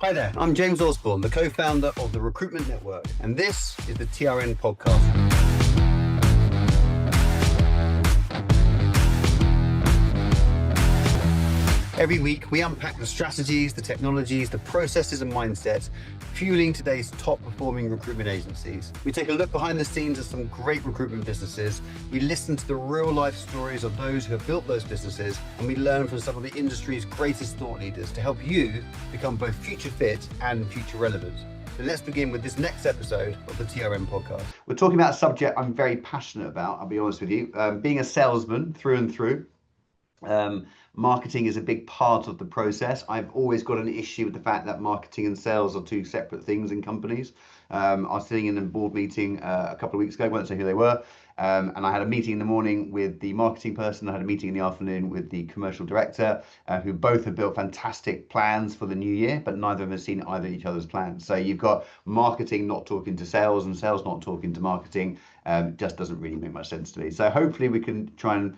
Hi there, I'm James Osborne, the co-founder of the Recruitment Network, and this is the TRN Podcast. Every week, we unpack the strategies, the technologies, the processes and mindsets fueling today's top-performing recruitment agencies. We take a look behind the scenes of some great recruitment businesses. We listen to the real-life stories of those who have built those businesses, and we learn from some of the industry's greatest thought leaders to help you become both future fit and future relevant. So let's begin with this next episode of the TRM Podcast. We're talking about a subject I'm very passionate about, I'll be honest with you. Being a salesman through and through. Marketing is a big part of the process. I've always got an issue with the fact that marketing and sales are two separate things in companies. I was sitting in a board meeting a couple of weeks ago, I won't say who they were, and I had a meeting in the morning with the marketing person. I had a meeting in the afternoon with the commercial director, who both have built fantastic plans for the new year, but neither of them have seen either each other's plans. So you've got marketing not talking to sales and sales not talking to marketing. Just doesn't really make much sense to me. So hopefully we can try and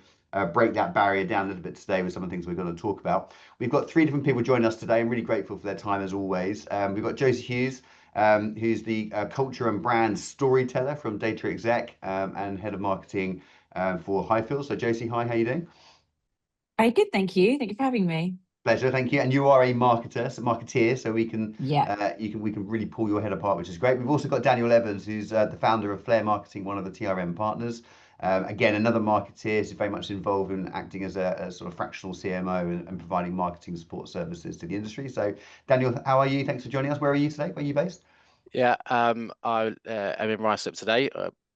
break that barrier down a little bit today with some of the things we're going to talk about. We've got three different people joining us today. I'm really grateful for their time as always. We've got Josie Hughes, who's the culture and brand storyteller from Data Exec and head of marketing for Highfield. So Josie, hi, how are you doing? Very good, thank you. Thank you for having me. Pleasure, thank you. And you are a marketeer, so we can we can really pull your head apart, which is great. We've also got Daniel Evans, who's the founder of Flair Marketing, one of the TRM partners. Again, another marketeer, who's very much involved in acting as a sort of fractional CMO and providing marketing support services to the industry. So, Daniel, how are you? Thanks for joining us. Where are you today? Where are you based? Yeah, I am in Ruislip today.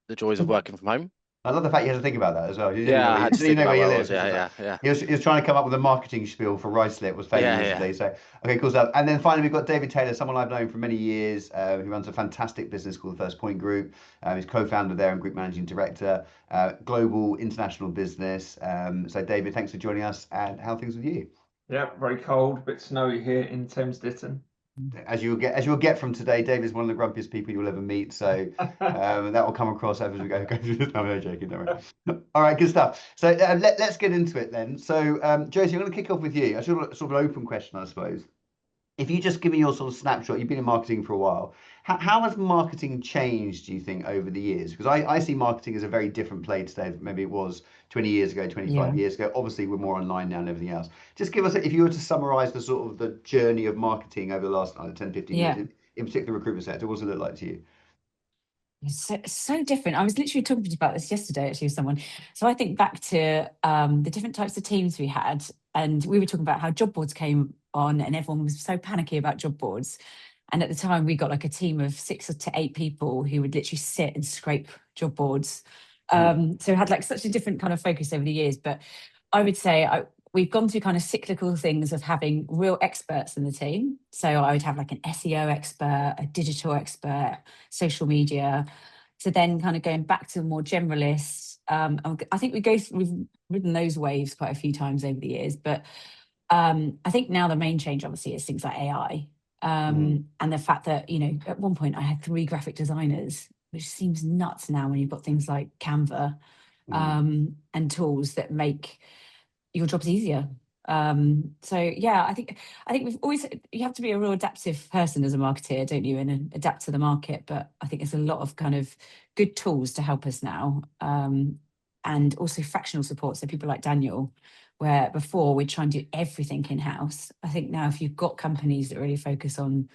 The joys of working from home. I love the fact you had to think about that as well. You didn't know where you live. Yeah. He was trying to come up with a marketing spiel for Ruislip, was failing yesterday. So, okay, cool stuff. And then finally, we've got David Taylor, someone I've known for many years, who runs a fantastic business called First Point Group. He's co-founder there and group managing director, global international business. So, David, thanks for joining us. And how are things with you? Yeah, very cold, a bit snowy here in Thames Ditton. As you'll get from today, Dave is one of the grumpiest people you'll ever meet. So that will come across as we go through this. No, I'm joking, don't worry. All right, good stuff. So let's get into it then. So Josie, I'm going to kick off with you. A sort of an open question, I suppose. If you just give me your sort of snapshot, you've been in marketing for a while. How has marketing changed, do you think, over the years? Because I see marketing as a very different play today than maybe it was 20 years ago, 25 years ago. Obviously, we're more online now and everything else. Just give us, if you were to summarize the sort of the journey of marketing over the last 10, 15 years, in particular recruitment sector, what does it look like to you? So different. I was literally talking about this yesterday, actually, with someone. So I think back to the different types of teams we had, and we were talking about how job boards came on and everyone was so panicky about job boards. And at the time we got like a team of 6 to 8 people who would literally sit and scrape job boards. So it had like such a different kind of focus over the years. But I would say we've gone through kind of cyclical things of having real experts in the team. So I would have like an SEO expert, a digital expert, social media. So then kind of going back to more generalists. I think we've ridden those waves quite a few times over the years. But I think now the main change obviously is things like AI. And the fact that, you know, at one point I had 3 graphic designers, which seems nuts now when you've got things like Canva and tools that make your jobs easier. So yeah, I think you have to be a real adaptive person as a marketeer, don't you, and adapt to the market. But I think there's a lot of kind of good tools to help us now, and also fractional support. So people like Daniel, where before we'd try and do everything in-house. I think now if you've got companies that really focus on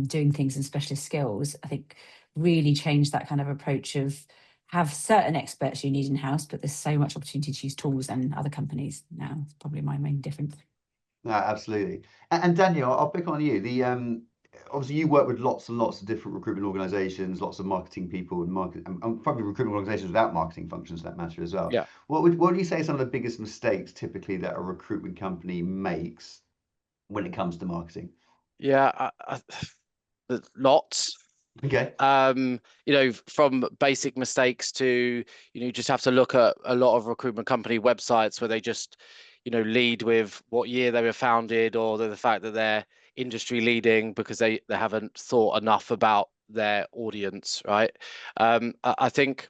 doing things in specialist skills, I think really change that kind of approach of have certain experts you need in-house, but there's so much opportunity to use tools and other companies now. It's probably my main difference. No, absolutely. And Daniel, I'll pick on you. Obviously you work with lots and lots of different recruitment organizations, lots of marketing people and probably recruitment organizations without marketing functions for that matter as well. Yeah. What would you say are some of the biggest mistakes typically that a recruitment company makes when it comes to marketing? Yeah, lots. Okay. You know, from basic mistakes to, you just have to look at a lot of recruitment company websites where they just, lead with what year they were founded, or the fact that they're industry leading because they haven't thought enough about their audience, right? I think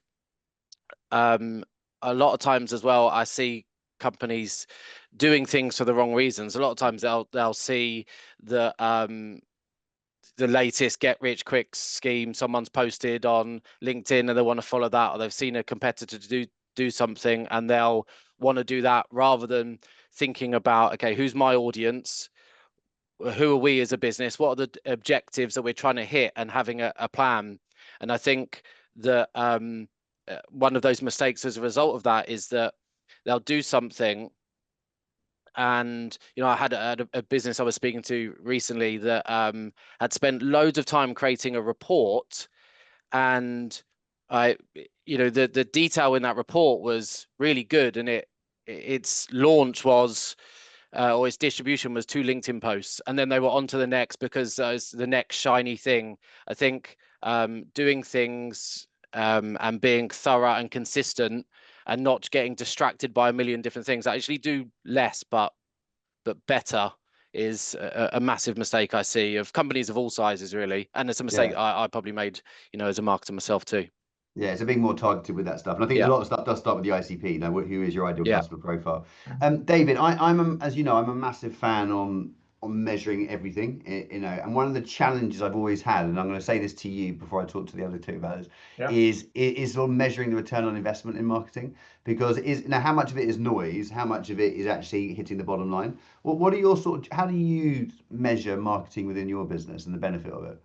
a lot of times as well, I see companies doing things for the wrong reasons. A lot of times they'll see the latest get rich quick scheme someone's posted on LinkedIn and they want to follow that, or they've seen a competitor do something and they'll want to do that rather than thinking about, okay, who's my audience? Who are we as a business? What are the objectives that we're trying to hit, and having a plan? And I think that one of those mistakes as a result of that is that they'll do something. And I had a business I was speaking to recently that had spent loads of time creating a report, and the detail in that report was really good, and its launch was or its distribution was 2 LinkedIn posts, and then they were on to the next because that was the next shiny thing. I think doing things and being thorough and consistent and not getting distracted by a million different things that actually do less but better is a massive mistake I see of companies of all sizes, really. And it's a mistake I probably made, as a marketer myself too. Yeah, so being more targeted with that stuff. And I think a lot of stuff does start with the ICP. Who is your ideal customer profile? David, as you know, I'm a massive fan on measuring everything, and one of the challenges I've always had, and I'm going to say this to you before I talk to the other two about it, is sort of measuring the return on investment in marketing, because how much of it is noise, how much of it is actually hitting the bottom line? What are your how do you measure marketing within your business and the benefit of it?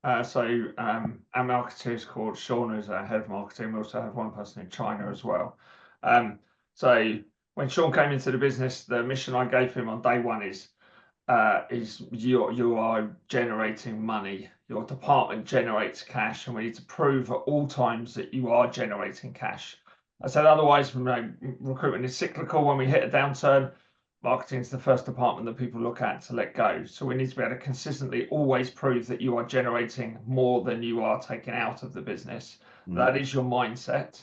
Our marketer is called Sean, who's our head of marketing. We also have one person in China as well. So when Sean came into the business, the mission I gave him on day one is you are generating money. Your department generates cash, and we need to prove at all times that you are generating cash. I said otherwise, recruitment is cyclical. When we hit a downturn, marketing is the first department that people look at to let go. So we need to be able to consistently always prove that you are generating more than you are taking out of the business. That is your mindset.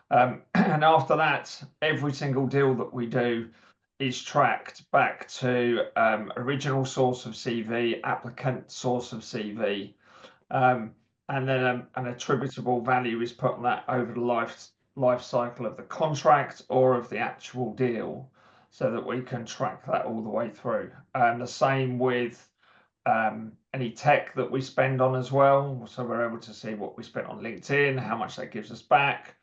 And after that, every single deal that we do is tracked back to original source of CV, applicant source of CV, and then an attributable value is put on that over the life cycle of the contract or of the actual deal, so that we can track that all the way through. And the same with any tech that we spend on as well. So we're able to see what we spent on LinkedIn, how much that gives us back.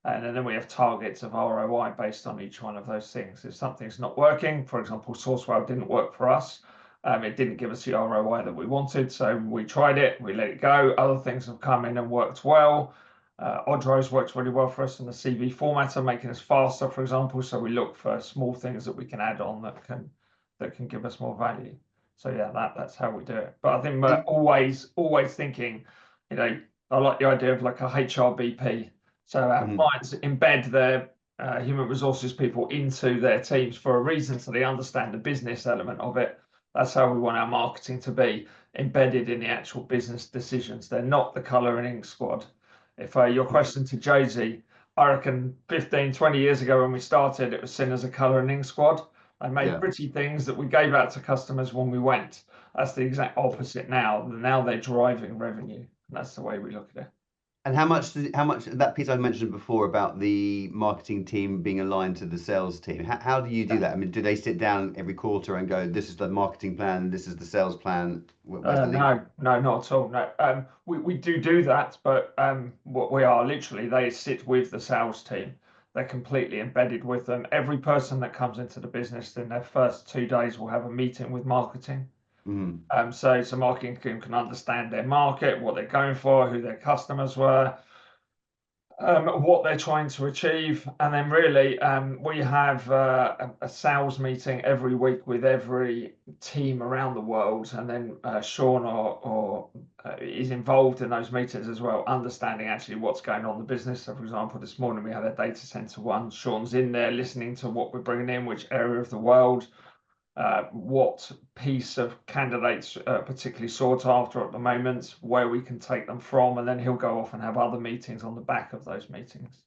And then we have targets of ROI based on each one of those things. If something's not working, for example, Sourcewell didn't work for us. It didn't give us the ROI that we wanted. So we tried it, we let it go. Other things have come in and worked well. Odrose works really well for us in the CV formatter, making us faster, for example. So we look for small things that we can add on that can give us more value. So that's how we do it. But I think we're always thinking, I like the idea of like a HRBP. So our clients embed their human resources people into their teams for a reason, so they understand the business element of it. That's how we want our marketing to be embedded in the actual business decisions. They're not the colour and ink squad. If your question to Josie, I reckon 15, 20 years ago when we started, it was seen as a colour and ink squad. They made pretty things that we gave out to customers when we went. That's the exact opposite now. Now they're driving revenue. And that's the way we look at it. And how much that piece I mentioned before about the marketing team being aligned to the sales team? How do you do that? I mean, do they sit down every quarter and go, "This is the marketing plan, this is the sales plan"? No, not at all. No, we do that, but what we are literally, they sit with the sales team. They're completely embedded with them. Every person that comes into the business in their first 2 days will have a meeting with marketing. So marketing team can understand their market, what they're going for, who their customers were, what they're trying to achieve. And then really we have a sales meeting every week with every team around the world. And then Sean is involved in those meetings as well, understanding actually what's going on in the business. So for example, this morning we had a data center one. Sean's in there listening to what we're bringing in, which area of the world, what piece of candidates particularly sought after at the moment, where we can take them from, and then he'll go off and have other meetings on the back of those meetings.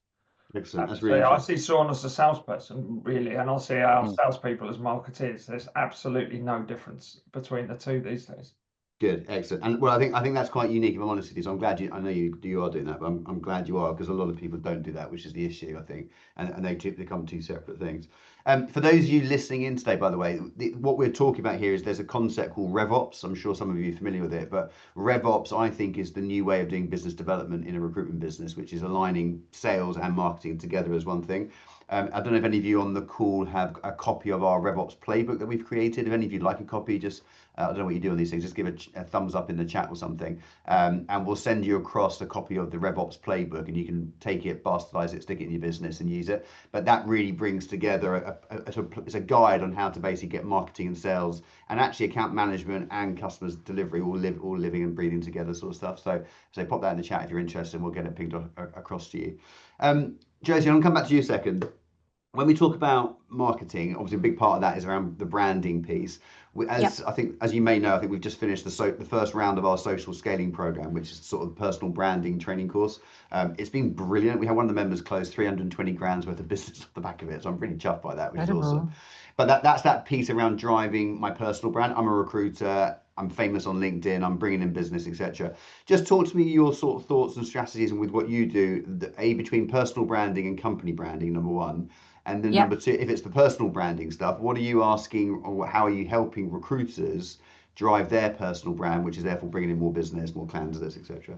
Excellent. That's really I see Sean as a salesperson, really, and I see our salespeople as marketeers. There's absolutely no difference between the two these days. Good, excellent. And well, I think that's quite unique, if I'm honest with you. So I'm glad I know you are doing that, but I'm glad you are, because a lot of people don't do that, which is the issue, I think, and they become two separate things. For those of you listening in today, by the way, what we're talking about here is there's a concept called RevOps. I'm sure some of you are familiar with it, but RevOps, I think, is the new way of doing business development in a recruitment business, which is aligning sales and marketing together as one thing. I don't know if any of you on the call have a copy of our RevOps playbook that we've created. If any of you like a copy, just I don't know what you do on these things, just give a thumbs up in the chat or something, and we'll send you across a copy of the RevOps playbook, and you can take it, bastardize it, stick it in your business and use it. But that really brings together it's a guide on how to basically get marketing and sales and actually account management and customers delivery all living and breathing together sort of stuff. So pop that in the chat if you're interested, and we'll get it pinged across to you. Josie, I'm gonna come back to you a second. When we talk about marketing, obviously a big part of that is around the branding piece. I think, as you may know, I think we've just finished the first round of our social scaling program, which is sort of personal branding training course. It's been brilliant. We had one of the members close 320 grand's worth of business off the back of it, so I'm pretty chuffed by that, which is awesome. But that's that piece around driving my personal brand. I'm a recruiter. I'm famous on LinkedIn. I'm bringing in business, etc. Just talk to me your sort of thoughts and strategies, and with what you do, between personal branding and company branding, number one. And then number two, if it's the personal branding stuff, what are you asking, or how are you helping recruiters drive their personal brand, which is therefore bringing in more business, more candidates, etc.?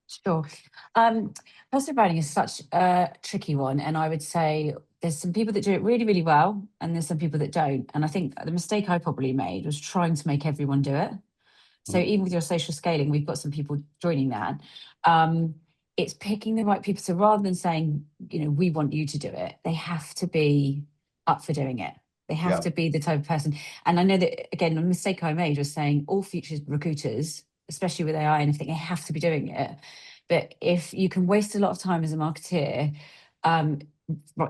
Sure. Personal branding is such a tricky one. And I would say there's some people that do it really, really well, and there's some people that don't. And I think the mistake I probably made was trying to make everyone do it. So even with your social scaling, we've got some people joining that. It's picking the right people. So rather than saying, we want you to do it, they have to be up for doing it. They have to be the type of person. And I know that, again, the mistake I made was saying all future recruiters, especially with AI and everything, they have to be doing it. But if you can waste a lot of time as a marketeer,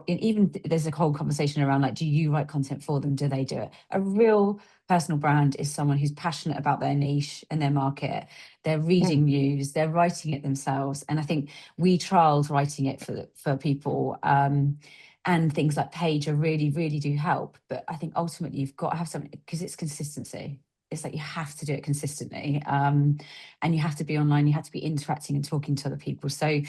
even there's a whole conversation around, like, do you write content for them? Do they do it? A real personal brand is someone who's passionate about their niche and their market. They're reading news, they're writing it themselves. And I think we trialed writing it for people, and things like Page really, really do help. But I think ultimately you've got to have something, because it's consistency. It's like you have to do it consistently, and you have to be online, you have to be interacting and talking to other people. So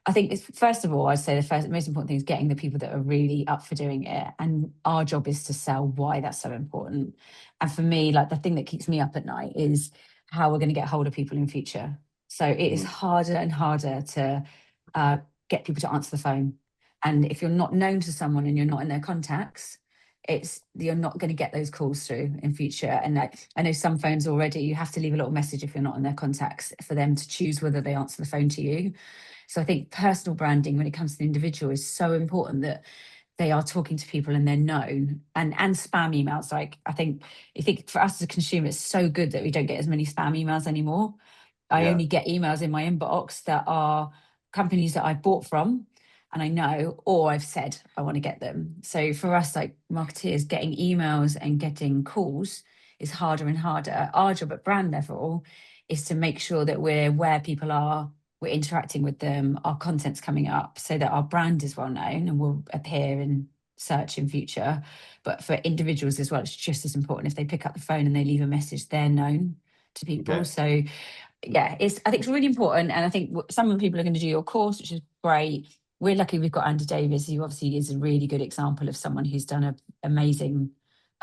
I think it's, first of all, I'd say the most important thing is getting the people that are really up for doing it. And our job is to sell why that's so important. And for me, like, the thing that keeps me up at night is how we're going to get hold of people in future. So it is harder and harder to get people to answer the phone. And if you're not known to someone and you're not in their contacts, you're not going to get those calls through in future. And I know some phones already, you have to leave a little message if you're not in their contacts for them to choose whether they answer the phone to you. So I think personal branding, when it comes to the individual, is so important, that they are talking to people and they're known. And spam emails, like, I think for us as a consumer, it's so good that we don't get as many spam emails anymore. I only get emails in my inbox that are companies that I've bought from and I know, or I've said I want to get them. So for us, like marketeers, getting emails and getting calls is harder and harder. Our job at brand level is to make sure that we're where people are, we're interacting with them, our content's coming up, so that our brand is well known and will appear in search in future. But for individuals as well, it's just as important. If they pick up the phone and they leave a message, they're known to people. Okay. So yeah, I think it's really important. And I think some of the people are going to do your course, which is great. We're lucky we've got Andy Davis, who obviously is a really good example of someone who's done an amazing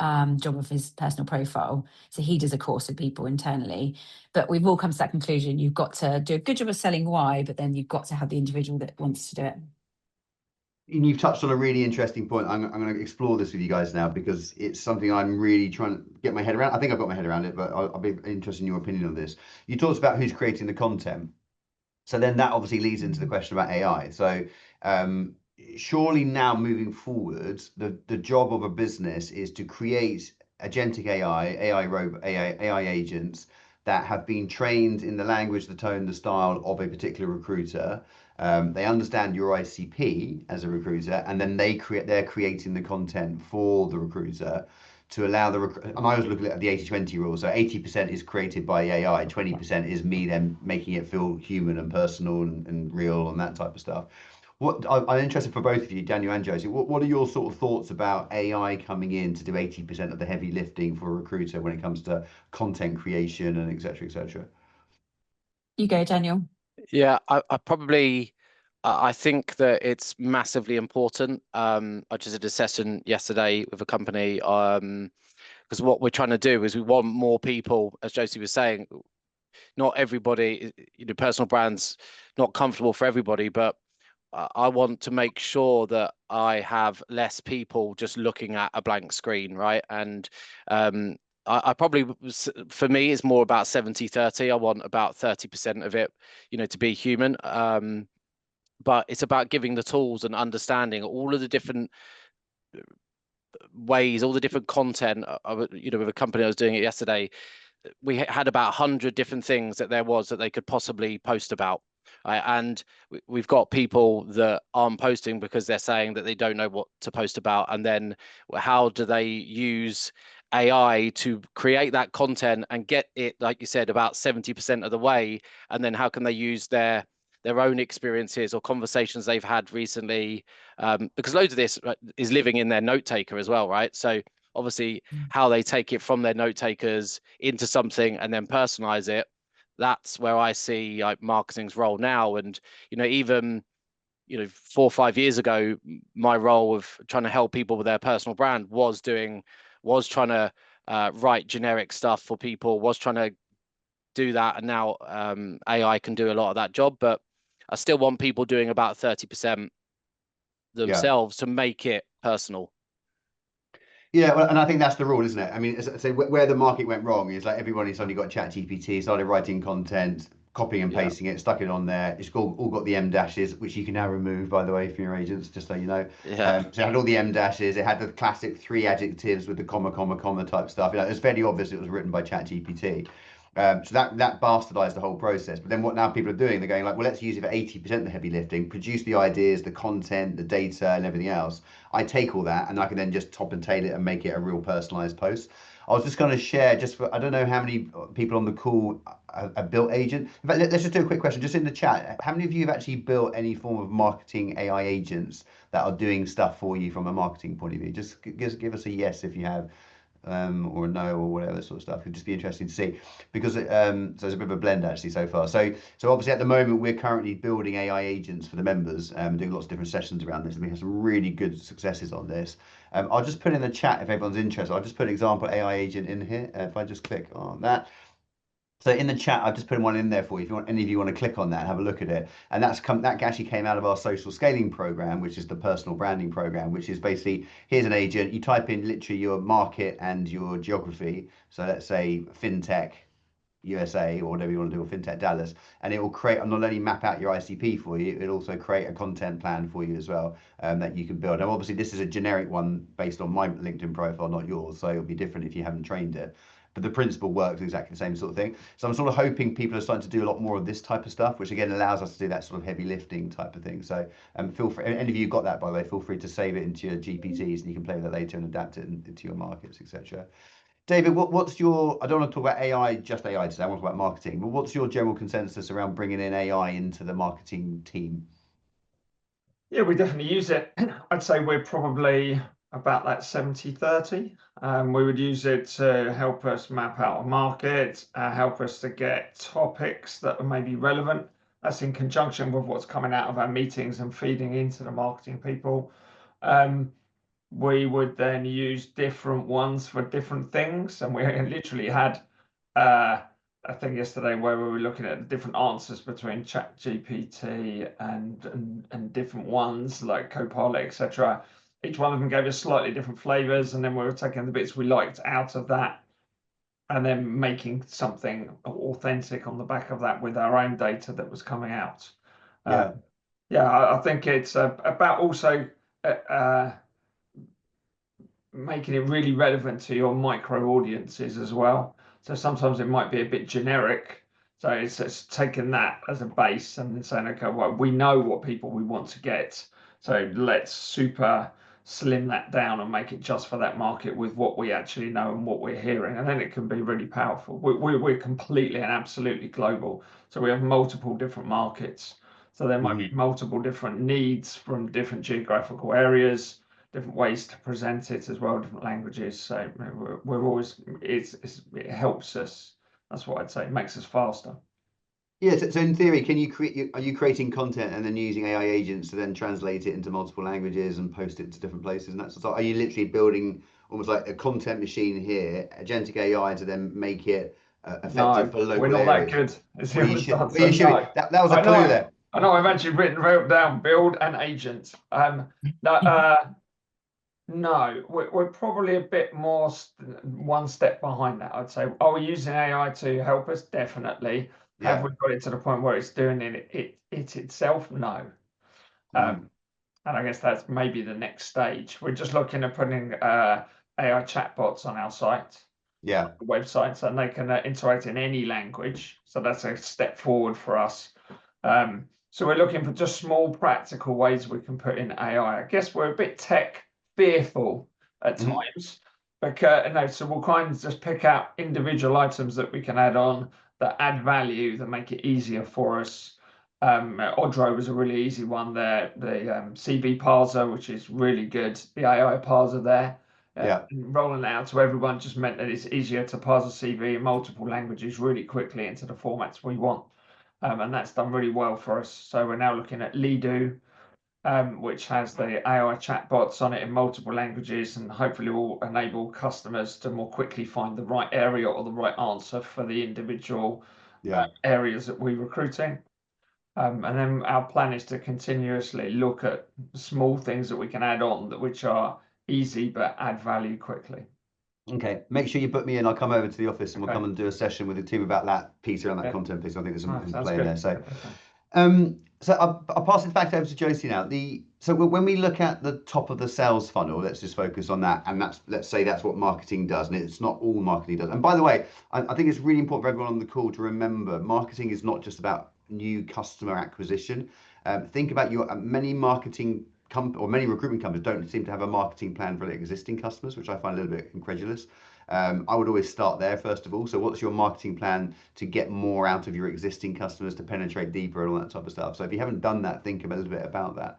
job of his personal profile. So he does a course with people internally. But we've all come to that conclusion. You've got to do a good job of selling why, but then you've got to have the individual that wants to do it. And you've touched on a really interesting point. I'm going to explore this with you guys now, because it's something I'm really trying to get my head around. I think I've got my head around it, but I'll be interested in your opinion on this. You talked about who's creating the content. So then that obviously leads into the question about AI. So surely now moving forward, the job of a business is to create agentic AI agents that have been trained in the language, the tone, the style of a particular recruiter. They understand your ICP as a recruiter, and then they're creating the content for the recruiter to allow and I was looking at the 80-20 rule. So 80% is created by AI, 20% is me then making it feel human and personal and real and that type of stuff. I'm interested for both of you, Daniel and Josie, what are your sort of thoughts about AI coming in to do 80% of the heavy lifting for a recruiter when it comes to content creation and et cetera, et cetera? You go, Daniel. Yeah, I probably I think that it's massively important. I just did a session yesterday with a company, because what we're trying to do is we want more people, as Josie was saying, not everybody, personal brands, not comfortable for everybody, but I want to make sure that I have less people just looking at a blank screen, right? And I probably, for me, it's more about 70-30. I want about 30% of it, to be human. But it's about giving the tools and understanding all of the different ways, all the different content. With a company I was doing it yesterday, we had about 100 different things that they could possibly post about. And we've got people that aren't posting because they're saying that they don't know what to post about. And then how do they use AI to create that content and get it, like you said, about 70% of the way? And then how can they use their own experiences or conversations they've had recently? Because loads of this is living in their note taker as well, right? So obviously how they take it from their note takers into something and then personalize it, that's where I see like marketing's role now. And even 4 or 5 years ago, my role of trying to help people with their personal brand was trying to write generic stuff for people, was trying to do that. And now AI can do a lot of that job, but I still want people doing about 30% themselves to make it personal. Yeah, well, and I think that's the rule, isn't it? I mean, so where the market went wrong is like everybody suddenly got ChatGPT, started writing content, copying and pasting it, stuck it on there. It's all got the M dashes, which you can now remove, by the way, from your agents, just so you know. So it had all the M dashes. It had the classic 3 adjectives with the comma, comma, comma type stuff. It was very obvious it was written by ChatGPT. So that bastardized the whole process. But then what now people are doing, they're going like, well, let's use it for 80% of the heavy lifting, produce the ideas, the content, the data, and everything else. I take all that and I can then just top and tail it and make it a real personalized post. I was just going to share, I don't know how many people on the call have built agent. In fact, let's just do a quick question, just in the chat. How many of you have actually built any form of marketing AI agents that are doing stuff for you from a marketing point of view? Just give us a yes if you have. Or a no, or whatever sort of stuff. It'd just be interesting to see, because so there's a bit of a blend actually so far. So obviously at the moment we're currently building AI agents for the members, doing lots of different sessions around this, and we have some really good successes on this. I'll just put in the chat if everyone's interested. I'll just put an example AI agent in here. If I just click on that. So in the chat, I've just put one in there for you. If you want, any of you want to click on that and have a look at it. And that actually came out of our social scaling program, which is the personal branding program, which is basically, here's an agent. You type in literally your market and your geography. So let's say fintech USA or whatever you want to do, or fintech Dallas, and it will create and not only map out your ICP for you, it'll also create a content plan for you as well, that you can build. Now obviously this is a generic one based on my LinkedIn profile, not yours, so it'll be different if you haven't trained it. But the principle works exactly the same sort of thing. So I'm sort of hoping people are starting to do a lot more of this type of stuff, which again allows us to do that sort of heavy lifting type of thing. So feel free, any of you got that by the way, feel free to save it into your GPTs and you can play with it later and adapt it into your markets, etc. David, what's your, I don't want to talk about AI, just AI today, I want to talk about marketing, but what's your general consensus around bringing in AI into the marketing team? Yeah, we definitely use it. I'd say we're probably about that 70-30. We would use it to help us map out a market, help us to get topics that are maybe relevant. That's in conjunction with what's coming out of our meetings and feeding into the marketing people. We would then use different ones for different things. And we literally had a thing yesterday where we were looking at the different answers between ChatGPT and different ones like Copilot, etc. Each one of them gave us slightly different flavors, and then we were taking the bits we liked out of that and then making something authentic on the back of that with our own data that was coming out. I think it's about also making it really relevant to your micro audiences as well. So sometimes it might be a bit generic. So it's taking that as a base and then saying, okay, well, we know what people we want to get. So let's super slim that down and make it just for that market with what we actually know and what we're hearing. And then it can be really powerful. We're completely and absolutely global. So we have multiple different markets. So there might be multiple different needs from different geographical areas, different ways to present it as well, different languages. So we're always, it helps us. That's what I'd say. It makes us faster. Yeah, so in theory, are you creating content and then using AI agents to then translate it into multiple languages and post it to different places and that sort of stuff? Are you literally building almost like a content machine here, agentic AI, to then make it effective No, for we're local not that areas? good. Is the Well, you honest should. answer. No. That was a I know. clue there. I know. I've actually wrote down build an agent. No, no, we're probably a bit more one step behind that, I'd say. Are we using AI to help us? Definitely. Have Yeah. we got it to the point where it's doing it itself? No. And I guess that's maybe the next stage. We're just looking at putting AI chatbots on our site, Yeah. websites, and they can interact in any language. So that's a step forward for us. So we're looking for just small practical ways we can put in AI. I guess we're a bit tech fearful at times, because so we'll kind of just pick out individual items that we can add on that add value, that make it easier for us. Odro was a really easy one there. The CV parser, which is really good. The AI parser there. Yeah. Rolling it out to everyone just meant that it's easier to parse a CV in multiple languages really quickly into the formats we want. And that's done really well for us. So we're now looking at Lido, which has the AI chatbots on it in multiple languages, and hopefully will enable customers to more quickly find the right area or the right answer for the individual areas that we're recruiting. And then our plan is to continuously look at small things that we can add on which are easy but add value quickly. Okay, make sure you put me in. I'll come over to the office and we'll Okay. come and do a session with the team about that piece around that Yeah. content piece. I think there's some Sounds play good. there. So, Okay. so I'll pass it back over to Josie now. So when we look at the top of the sales funnel, let's just focus on that, and let's say that's what marketing does, and it's not all marketing does. And by the way, I think it's really important for everyone on the call to remember marketing is not just about new customer acquisition. Think about many marketing or many recruitment companies don't seem to have a marketing plan for their existing customers, which I find a little bit incredulous. I would always start there first of all. So what's your marketing plan to get more out of your existing customers, to penetrate deeper and all that type of stuff? So if you haven't done that, think a little bit about that.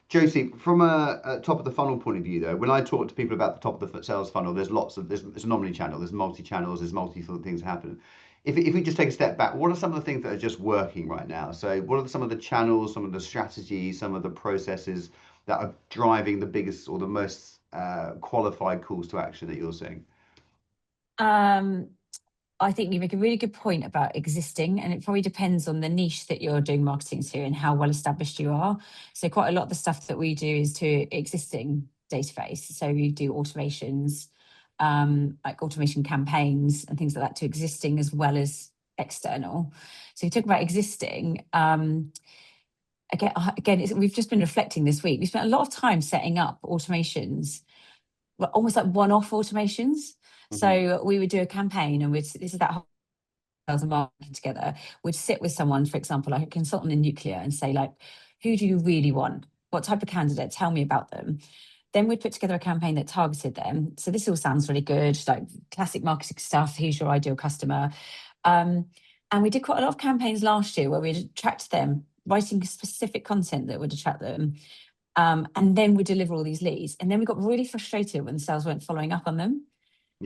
Josie, from a top of the funnel point of view though, when I talk to people about the top of the sales funnel, there's an omni-channel, there's multi-channels, there's multiple things happen. If we just take a step back, what are some of the things that are just working right now? So what are some of the channels, some of the strategies, some of the processes that are driving the biggest or the most qualified calls to action that you're seeing? I think you make a really good point about existing, and it probably depends on the niche that you're doing marketing to and how well established you are. So quite a lot of the stuff that we do is to existing database. So we do automations, like automation campaigns and things like that, to existing as well as external. So you talk about existing. Again, we've just been reflecting this week. We spent a lot of time setting up automations, but almost like one-off automations. So we would do a campaign, and this is that whole sales and marketing together. We'd sit with someone, for example, like a consultant in nuclear, and say, like, who do you really want? What type of candidate? Tell me about them. Then we'd put together a campaign that targeted them. So this all sounds really good, like classic marketing stuff. Who's your ideal customer? And we did quite a lot of campaigns last year where we'd attract them, writing specific content that would attract them. And then we deliver all these leads. And then we got really frustrated when the sales weren't following up on them.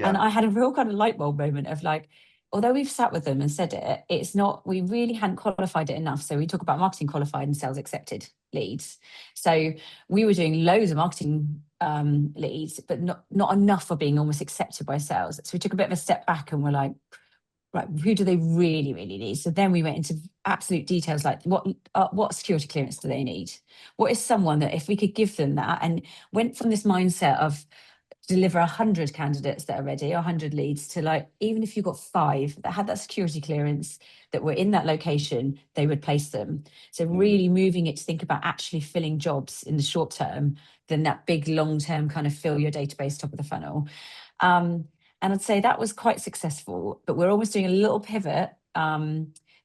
And I had a real kind of light bulb moment of like, although we've sat with them and said it, it's not, we really hadn't qualified it enough. So we talk about marketing qualified and sales accepted leads. So we were doing loads of marketing leads, but not enough for being almost accepted by sales. So we took a bit of a step back and we're like, right, who do they really, really need? So then we went into absolute details, like what security clearance do they need? What is someone that if we could give them that, and went from this mindset of deliver 100 candidates that are ready, 100 leads, to like, even if you got 5 that had that security clearance, that were in that location, they would place them. So really moving it to think about actually filling jobs in the short term than that big long-term kind of fill your database top of the funnel. And I'd say that was quite successful, but we're almost doing a little pivot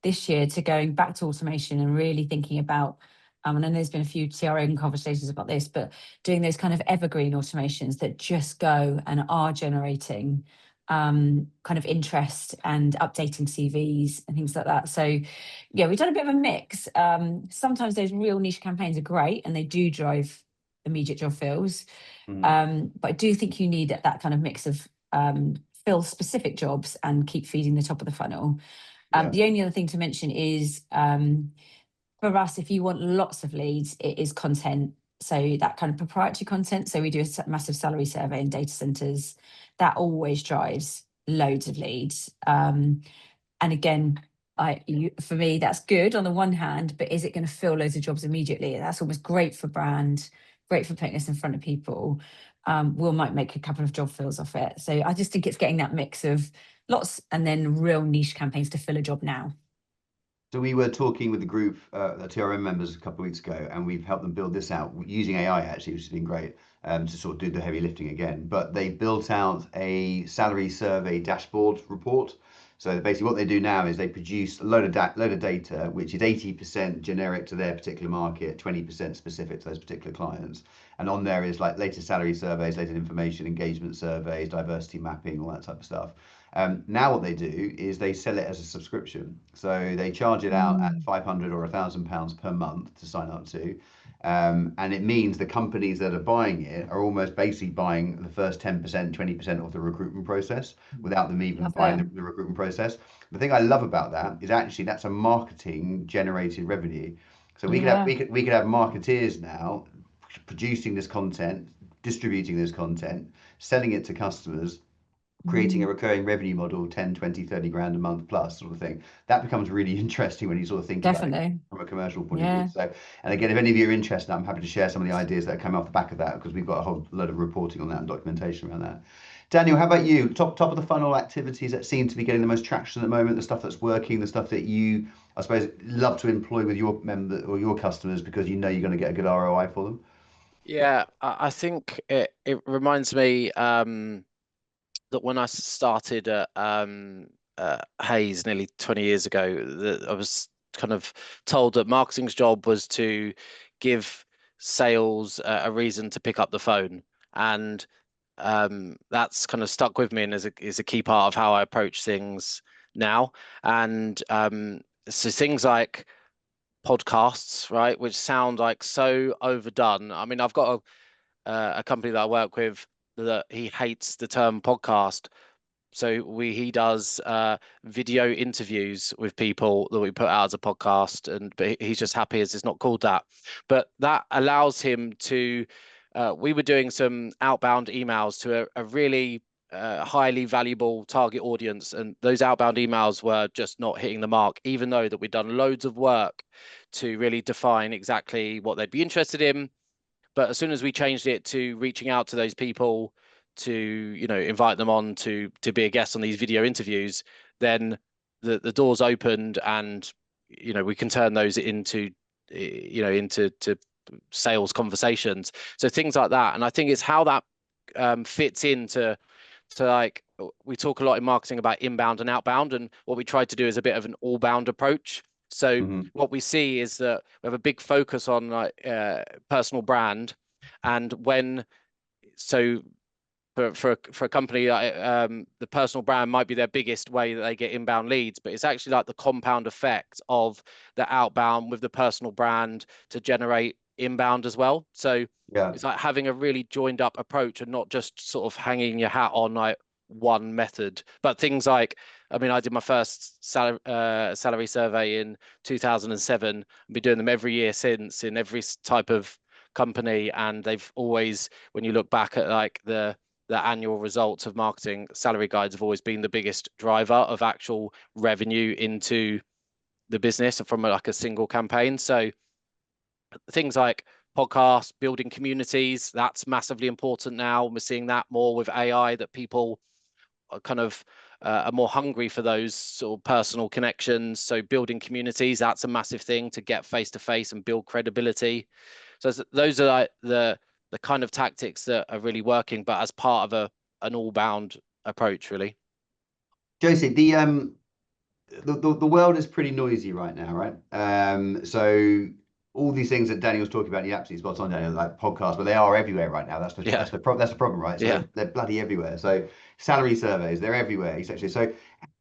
this year to going back to automation and really thinking about, and then there's been a few CRM conversations about this, but doing those kind of evergreen automations that just go and are generating kind of interest and updating CVs and things like that. So yeah, we've done a bit of a mix. Sometimes those real niche campaigns are great and they do drive immediate job fills. But I do think you need that kind of mix of fill specific jobs and keep feeding the top of the funnel. Yeah. The only other thing to mention is for us, if you want lots of leads, it is content. So that kind of proprietary content. So we do a massive salary survey in data centers. That always drives loads of leads. And again, for me, that's good on the one hand, but is it going to fill loads of jobs immediately? That's almost great for brand, great for putting us in front of people. We might make a couple of job fills off it. So I just think it's getting that mix of lots and then real niche campaigns to fill a job now. So we were talking with the group, the TRM members a couple of weeks ago, and we've helped them build this out using AI actually, which has been great, to sort of do the heavy lifting again. But they built out a salary survey dashboard report. So basically what they do now is they produce a load of data, which is 80% generic to their particular market, 20% specific to those particular clients. And on there is like latest salary surveys, latest information, engagement surveys, diversity mapping, all that type of stuff. Now what they do is they sell it as a subscription. So they charge it out at £500 or £1,000 per month to sign up to. And it means the companies that are buying it are almost basically buying the first 10%, 20% of the recruitment process without them even buying the recruitment process. The thing I love about that is actually that's a marketing generated revenue. So we could have marketeers now producing this content, distributing this content, selling it to customers, creating a recurring revenue model, 10, 20, 30 grand a month plus sort of thing. That becomes really interesting when you sort of think about it from a commercial point of view. So, and again, if any of you are interested, I'm happy to share some of the ideas that come off the back of that, because we've got a whole load of reporting on that and documentation around that. Daniel, how about you? Top of the funnel activities that seem to be getting the most traction at the moment, the stuff that's working, the stuff that you, I suppose, love to employ with your members or your customers because you know you're going to get a good ROI for them? Yeah, I think it reminds me that when I started at Hayes nearly 20 years ago, that I was kind of told that marketing's job was to give sales a reason to pick up the phone, and that's kind of stuck with me and is a key part of how I approach things now. And so things like podcasts, right, which sound like so overdone. I mean, I've got a company that I work with that he hates the term podcast. So he does video interviews with people that we put out as a podcast, but he's just happy as it's not called that. But that allows him to. We were doing some outbound emails to a really highly valuable target audience, and those outbound emails were just not hitting the mark, even though that we'd done loads of work to really define exactly what they'd be interested in. But as soon as we changed it to reaching out to those people to, invite them on to be a guest on these video interviews, then the doors opened, and we can turn those into sales conversations. So things like that, and I think it's how that fits into like, we talk a lot in marketing about inbound and outbound, and what we try to do is a bit of an all-bound approach. So what we see is that we have a big focus on personal brand, and for a company, the personal brand might be their biggest way that they get inbound leads, but it's actually like the compound effect of the outbound with the personal brand to generate inbound as well. So it's like having a really joined up approach and not just sort of hanging your hat on like one method. But things like, I mean, I did my first salary survey in 2007. I've been doing them every year since in every type of company, and they've always, when you look back at like the annual results of marketing, salary guides have always been the biggest driver of actual revenue into the business from like a single campaign. So things like podcasts, building communities, that's massively important now. We're seeing that more with AI, that people are kind of are more hungry for those sort of personal connections. So building communities, that's a massive thing to get face to face and build credibility. So those are like the kind of tactics that are really working, but as part of an all-bound approach, really. Josie, the world is pretty noisy right now, right? So all these things that Daniel's talking about, you're absolutely spot on, Daniel, like podcasts, but they are everywhere right now. That's the problem, right? So they're bloody everywhere. So salary surveys, they're everywhere, essentially. So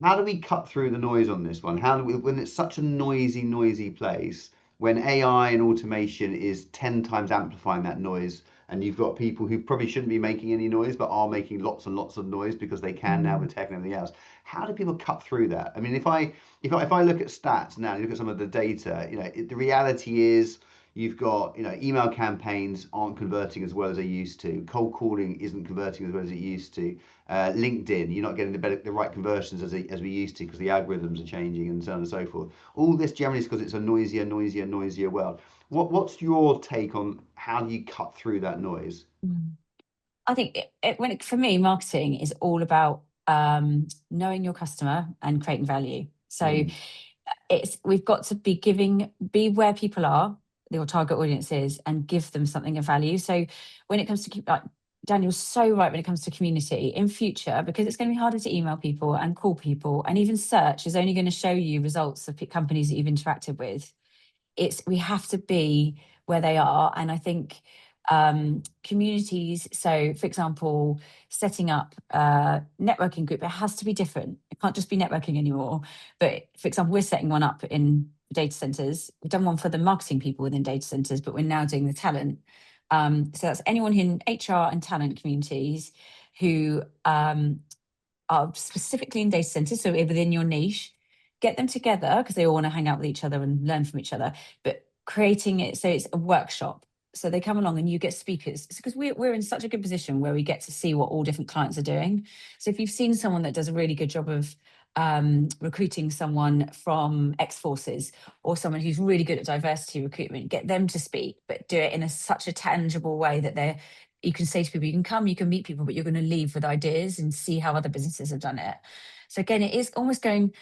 how do we cut through the noise on this one? How do we, when it's such a noisy place, when AI and automation is 10 times amplifying that noise, and you've got people who probably shouldn't be making any noise, but are making lots and lots of noise because they can now with tech and everything else. How do people cut through that? I mean, if I look at stats now, you look at some of the data, the reality is you've got, email campaigns aren't converting as well as they used to. Cold calling isn't converting as well as it used to. LinkedIn, you're not getting the right conversions as we used to because the algorithms are changing and so on and so forth. All this generally is because it's a noisier world. What's your take on how do you cut through that noise? I think for me, marketing is all about knowing your customer and creating value. So we've got to be where people are, your target audience is, and give them something of value. So when it comes to, like Daniel's so right, when it comes to community in future, because it's going to be harder to email people and call people, and even search is only going to show you results of companies that you've interacted with. We have to be where they are. And I think communities, so for example, setting up a networking group, it has to be different. It can't just be networking anymore. But for example, we're setting one up in data centers. We've done one for the marketing people within data centers, but we're now doing the talent. So that's anyone in HR and talent communities who are specifically in data centers, so within your niche. Get them together because they all want to hang out with each other and learn from each other, but creating it so it's a workshop. So they come along and you get speakers. It's because we're in such a good position where we get to see what all different clients are doing. So if you've seen someone that does a really good job of recruiting someone from ex-forces or someone who's really good at diversity recruitment, get them to speak, but do it in such a tangible way that you can say to people, you can come, you can meet people, but you're going to leave with ideas and see how other businesses have done it. So again, it is almost going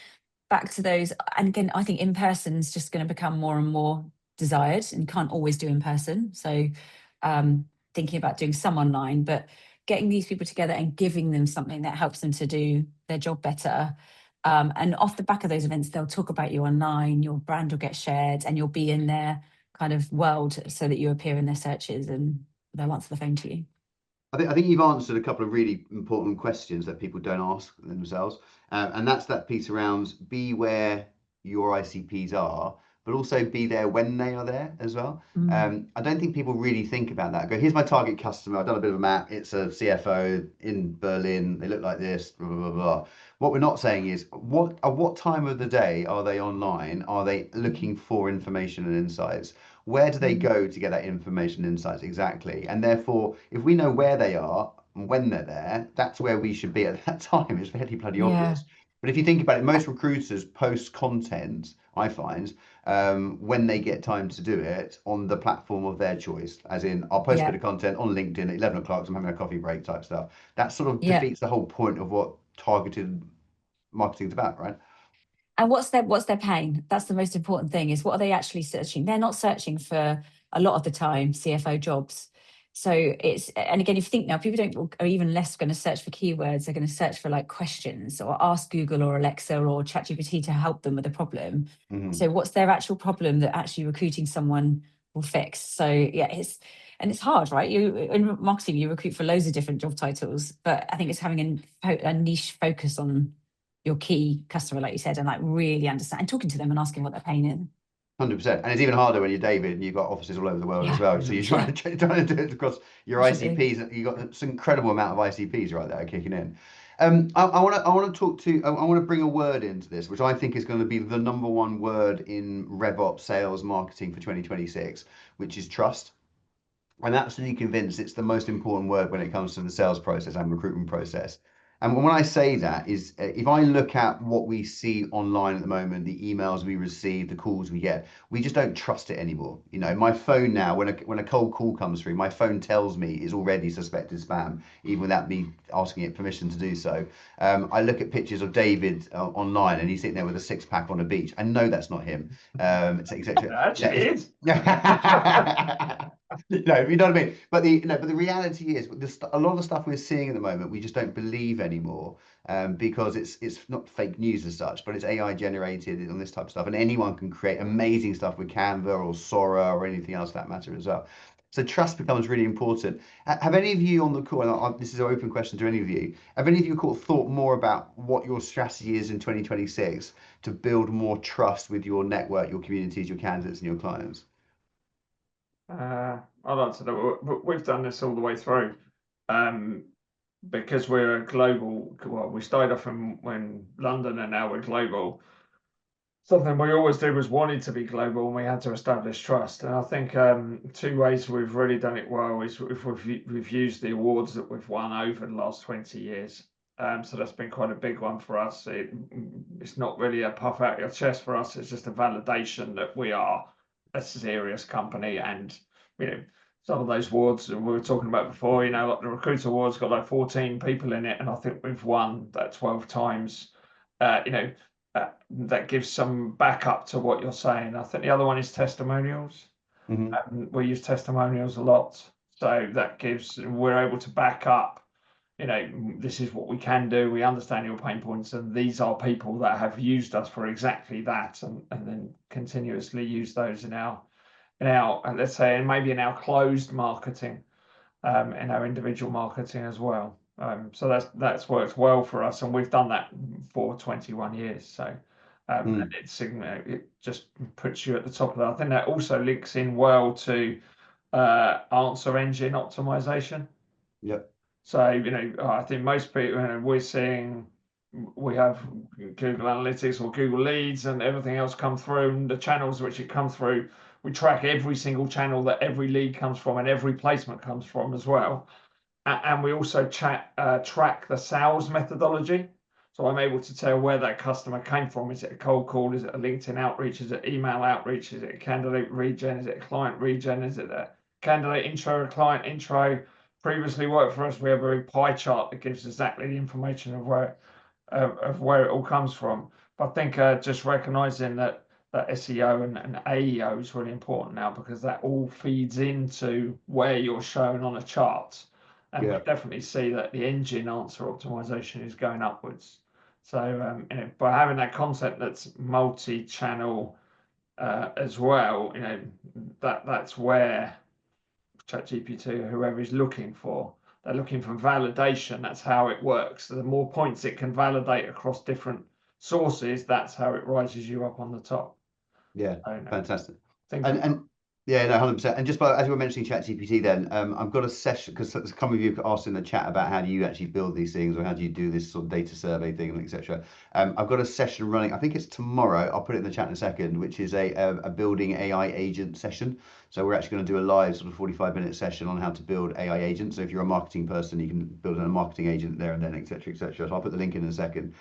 back to those. And again, I think in person is just going to become more and more desired, and you can't always do in person. So thinking about doing some online, but getting these people together and giving them something that helps them to do their job better. And off the back of those events, they'll talk about you online, your brand will get shared, and you'll be in their kind of world so that you appear in their searches and they'll answer the phone to you. I think you've answered a couple of really important questions that people don't ask themselves. And that's that piece around be where your ICPs are, but also be there when they are there as well. I don't think people really think about that. Go, here's my target customer. I've done a bit of a map. It's a CFO in Berlin. They look like this, blah, blah, blah, blah. What we're not saying is at what time of the day are they online? Are they looking for information and insights? Where do they go to get that information and insights exactly? And therefore, if we know where they are and when they're there, that's where we should be at that time. It's fairly bloody obvious. But if you think about it, most recruiters post content, I find, when they get time to do it on the platform of their choice, as in I'll post a bit of content on LinkedIn at 11 o'clock, so I'm having a coffee break type stuff. That sort of defeats the whole point of what targeted marketing is about, right? And what's their pain? That's the most important thing, is what are they actually searching? They're not searching for, a lot of the time, CFO jobs. So and again, if you think now, people are even less going to search for keywords, they're going to search for like questions or ask Google or Alexa or ChatGPT to help them with a problem. So what's their actual problem that actually recruiting someone will fix? So it's hard, right? In marketing, you recruit for loads of different job titles, but I think it's having a niche focus on your key customer, like you said, and like really understand and talking to them and asking what their pain is. 100%. And it's even harder when you're David and you've got offices all over the world as well. So you're trying to do it across your ICPs. You've got this incredible amount of ICPs right there kicking in. I want to bring a word into this, which I think is going to be the number one word in RevOps sales marketing for 2026, which is trust. I'm absolutely convinced it's the most important word when it comes to the sales process and recruitment process. And when I say that is, if I look at what we see online at the moment, the emails we receive, the calls we get, we just don't trust it anymore. My phone now, when a cold call comes through, my phone tells me it's already suspected spam, even without me asking it permission to do so. I look at pictures of David online, and he's sitting there with a six-pack on a beach. I know that's not him. Actually, it is. You know what I mean? But the reality is, a lot of the stuff we're seeing at the moment, we just don't believe anymore, because it's not fake news as such, but it's AI generated on this type of stuff, and anyone can create amazing stuff with Canva or Sora or anything else for that matter as well. So trust becomes really important. Have any of you on the call, and this is an open question to any of you, have any of you thought more about what your strategy is in 2026 to build more trust with your network, your communities, your candidates, and your clients? I'd like to know. We've done this all the way through. because we're a global, well, we started off in London and now we're global. Something we always did was wanted to be global, and we had to establish trust. And I think two ways we've really done it well is if we've used the awards that we've won over the last 20 years. So that's been quite a big one for us. It's not really a puff out your chest for us. It's just a validation that we are a serious company. And, some of those awards we were talking about before, like the Recruiter Awards got like 14 people in it. And I think we've won that 12 times, that gives some backup to what you're saying. I think the other one is testimonials. We use testimonials a lot. So we're able to back up, this is what we can do. We understand your pain points, and these are people that have used us for exactly that, and then continuously use those in our, let's say, and maybe in our closed marketing, in our individual marketing as well. So that's worked well for us, and we've done that for 21 years. So and it just puts you at the top of that. I think that also links in well to answer engine optimization. Yep. So I think most people, we have Google Analytics or Google Leads and everything else come through, and the channels which it comes through, we track every single channel that every lead comes from and every placement comes from as well. And we also track the sales methodology. So I'm able to tell where that customer came from. Is it a cold call? Is it a LinkedIn outreach? Is it email outreach? Is it a candidate regen? Is it a client regen? Is it a candidate intro, a client intro? Previously worked for us. We have a pie chart that gives exactly the information of where it all comes from. But I think just recognizing that SEO and AEO is really important now, because that all feeds into where you're shown on a chart. And we definitely see that the engine answer optimization is going upwards. So by having that content that's multi-channel as well, that's where ChatGPT or whoever is looking for. They're looking for validation. That's how it works. So the more points it can validate across different sources, that's how it rises you up on the top. Yeah, fantastic. And yeah, no, 100%. And just as you were mentioning ChatGPT, then I've got a session, because some of you asked in the chat about how do you actually build these things, or how do you do this sort of data survey thing, etc. I've got a session running. I think it's tomorrow. I'll put it in the chat in a second, which is a building AI agent session. So we're actually going to do a live sort of 45-minute session on how to build AI agents. So if you're a marketing person, you can build a marketing agent there and then, etc., etc. So I'll put the link in a second.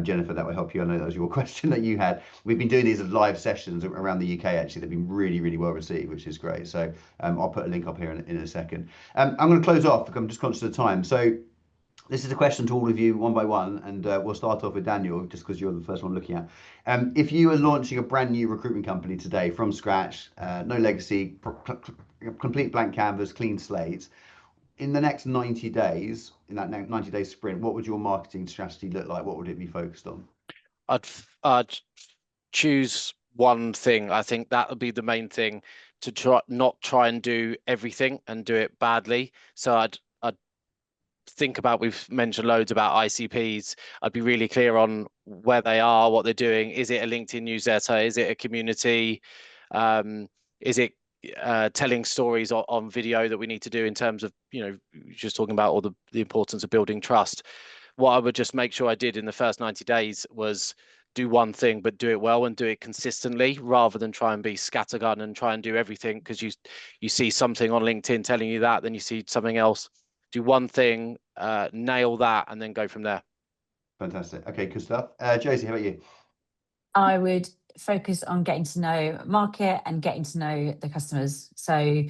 Jennifer, that will help you. I know that was your question that you had. We've been doing these as live sessions around the UK. Actually, they've been really, really well received, which is great. So I'll put a link up here in a second. I'm going to close off because I'm just conscious of time. So this is a question to all of you one by one, and we'll start off with Daniel, just because you're the first one looking at. If you are launching a brand new recruitment company today from scratch, no legacy, complete blank canvas, clean slate, in the next 90 days, in that 90-day sprint, what would your marketing strategy look like? What would it be focused on? I'd choose one thing. I think that would be the main thing, to not try and do everything and do it badly. So I'd think about, we've mentioned loads about ICPs. I'd be really clear on where they are, what they're doing. Is it a LinkedIn newsletter? Is it a community? Is it telling stories on video that we need to do in terms of, just talking about all the importance of building trust? What I would just make sure I did in the first 90 days was do one thing, but do it well and do it consistently, rather than try and be scattergun and try and do everything, because you see something on LinkedIn telling you that, then you see something else. Do one thing, nail that, and then go from there. Fantastic. Okay, good stuff. Josie, how about you? I would focus on getting to know market and getting to know the customers. So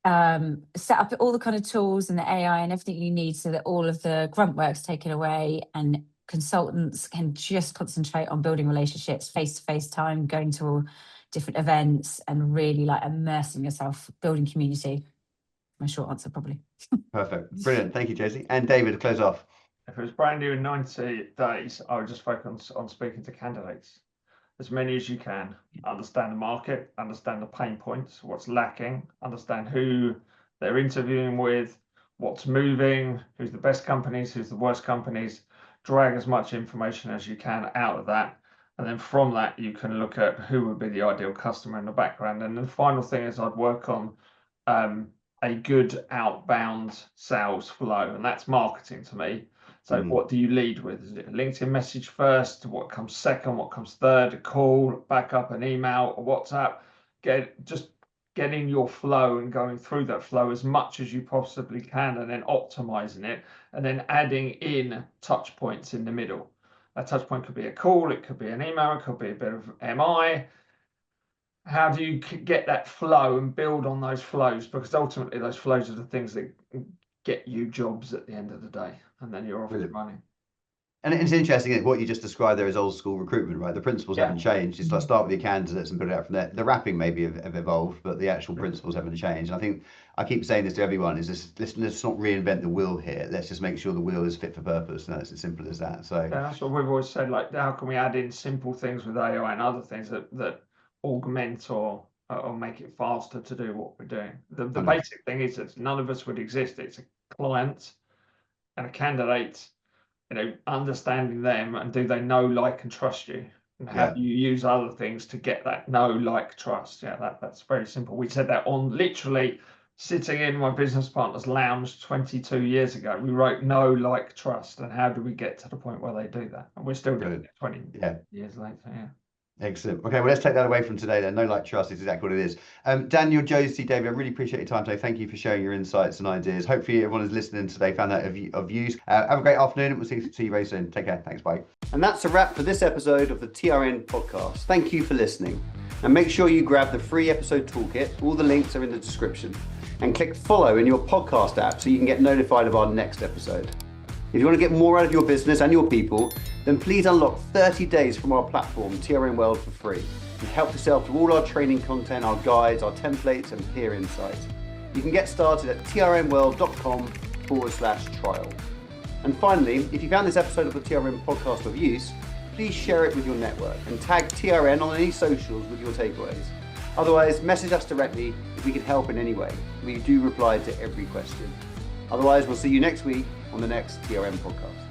set up all the kind of tools and the AI and everything you need, so that all of the grunt work's taken away and consultants can just concentrate on building relationships, face-to-face time, going to all different events, and really immersing yourself, building community. My short answer, probably. Perfect. Brilliant. Thank you, Josie. And David, to close off. If it was brand new in 90 days, I would just focus on speaking to candidates, as many as you can. Understand the market, understand the pain points, what's lacking, understand who they're interviewing with, what's moving, who's the best companies, who's the worst companies. Drag as much information as you can out of that. And then from that, you can look at who would be the ideal customer in the background. And the final thing is I'd work on a good outbound sales flow, and that's marketing to me. So what do you lead with? Is it a LinkedIn message first? What comes second? What comes third? A call, backup, an email, a WhatsApp? Getting your flow and going through that flow as much as you possibly can, and then optimizing it, and then adding in touch points in the middle. A touch point could be a call, it could be an email, it could be a bit of MI. How do you get that flow and build on those flows? Because ultimately those flows are the things that get you jobs at the end of the day, and then you're off and running. And it's interesting, what you just described there is old school recruitment, right? The principles haven't changed. It's like start with your candidates and put it out from there. The wrapping maybe have evolved, but the actual principles haven't changed. And I think I keep saying this to everyone, is this, let's not reinvent the wheel here. Let's just make sure the wheel is fit for purpose. And it's as simple as that. So that's what we've always said, like, how can we add in simple things with AI and other things that augment or make it faster to do what we're doing. The basic thing is that none of us would exist. It's a client and a candidate, understanding them, and do they know, like, and trust you, and how do you use other things to get that know, like, trust. That's very simple. We said that on literally sitting in my business partner's lounge 22 years ago. We wrote know, like, trust, and how do we get to the point where they do that, and we're still doing it 20 years later. Excellent. Okay, well, let's take that away from today then. No, like, trust is exactly what it is. Daniel, Josie, David, I really appreciate your time today. Thank you for sharing your insights and ideas. Hopefully everyone who's listening today found that of use. Have a great afternoon, and we'll see you very soon. Take care. Thanks. Bye. And that's a wrap for this episode of the TRN podcast. Thank you for listening. And make sure you grab the free episode toolkit. All the links are in the description. And click follow in your podcast app so you can get notified of our next episode. If you want to get more out of your business and your people, then please unlock 30 days from our platform, TRN World, for free. And help yourself to all our training content, our guides, our templates, and peer insights. You can get started at trnworld.com/trial. And finally, if you found this episode of the TRN podcast of use, please share it with your network and tag TRN on any socials with your takeaways. Otherwise, message us directly if we can help in any way. We do reply to every question. Otherwise, we'll see you next week on the next TRN podcast.